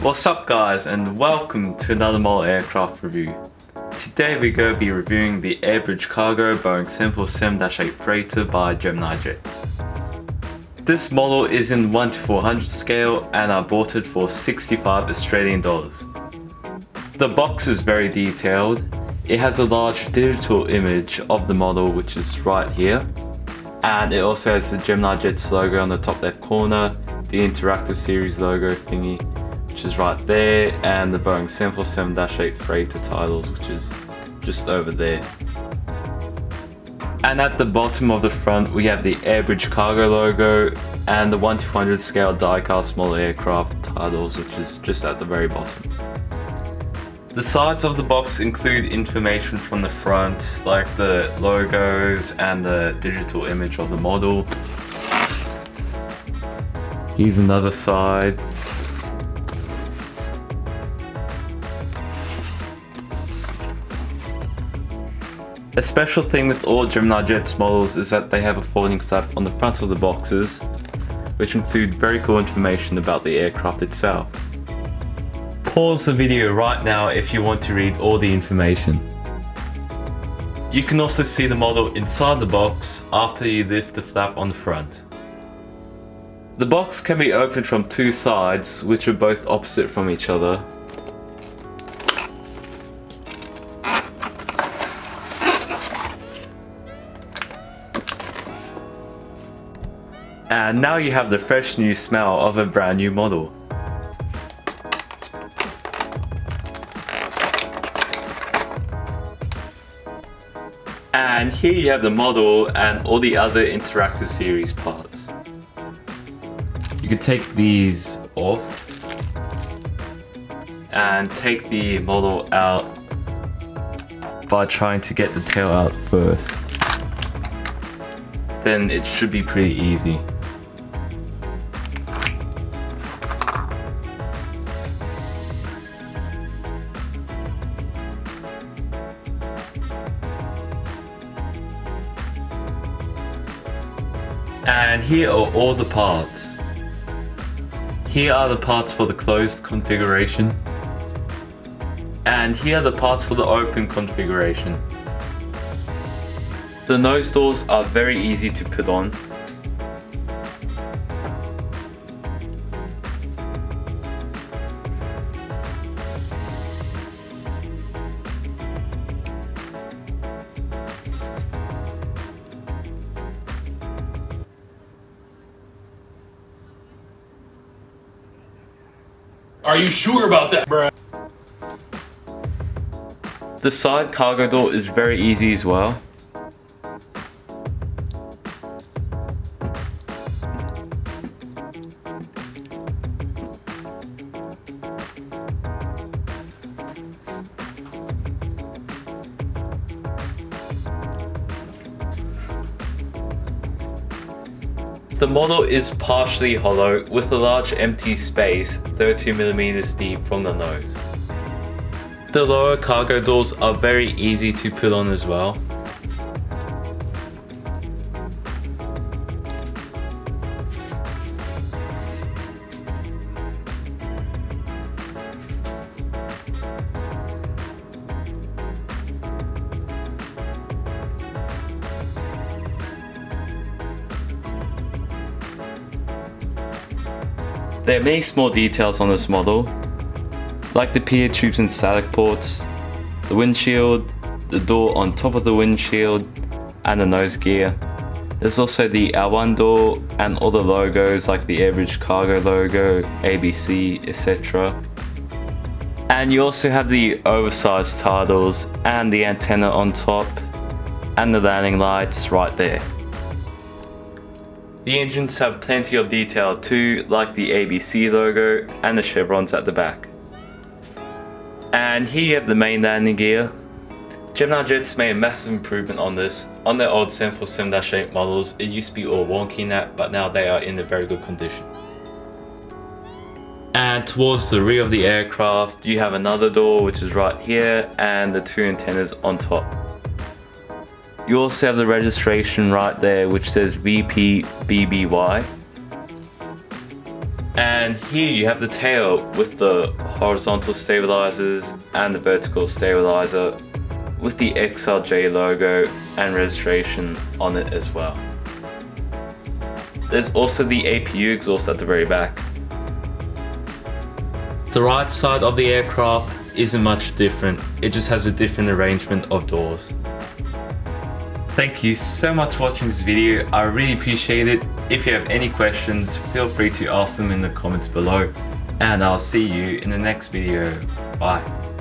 What's up guys, and welcome to another model aircraft review. Today we're going to be reviewing the Air Bridge Cargo Boeing 747-8 freighter by Gemini Jets. This model is in 1:400 scale and I bought it for 65 Australian dollars. The box is very detailed. It has a large digital image of the model, which is right here, and it also has the Gemini Jets logo on the top left corner, the interactive series logo thingy, which is right there, and the Boeing 747-8 freighter titles, which is just over there. And at the bottom of the front we have the Air Bridge Cargo logo and the 1:400 scale die-cast model aircraft titles, which is just at the very bottom. The sides of the box include information from the front, like the logos and the digital image of the model. Here's another side. A special thing with all Gemini Jets models is that they have a folding flap on the front of the boxes, which include very cool information about the aircraft itself. Pause the video right now if you want to read all the information. You can also see the model inside the box after you lift the flap on the front. The box can be opened from two sides, which are both opposite from each other. And now you have the fresh new smell of a brand new model. And here you have the model and all the other interactive series parts. You can take these off and take the model out by trying to get the tail out first. Then it should be pretty easy. And here are all the parts. Here are the parts for the closed configuration. And here are the parts for the open configuration. The nose doors are very easy to put on. Are you sure about that, bruh? The side cargo door is very easy as well. The model is partially hollow with a large empty space 32mm deep from the nose. The lower cargo doors are very easy to put on as well. There are many small details on this model, like the pier tubes and static ports, the windshield, the door on top of the windshield, and the nose gear. There's also the L1 door and all the logos like the Air Bridge Cargo logo, ABC, etc. And you also have the oversized titles and the antenna on top and the landing lights right there. The engines have plenty of detail too, like the ABC logo and the chevrons at the back. And here you have the main landing gear. Gemini Jets made a massive improvement on this. On their old 747-8 models, it used to be all wonky in that, but now they are in a very good condition. And towards the rear of the aircraft, you have another door which is right here, and the two antennas on top. You also have the registration right there, which says VPBBY. And here you have the tail with the horizontal stabilizers and the vertical stabilizer with the XLJ logo and registration on it as well. There's also the APU exhaust at the very back. The right side of the aircraft isn't much different, it just has a different arrangement of doors. Thank you so much for watching this video, I really appreciate it. If you have any questions, feel free to ask them in the comments below. And I'll see you in the next video. Bye.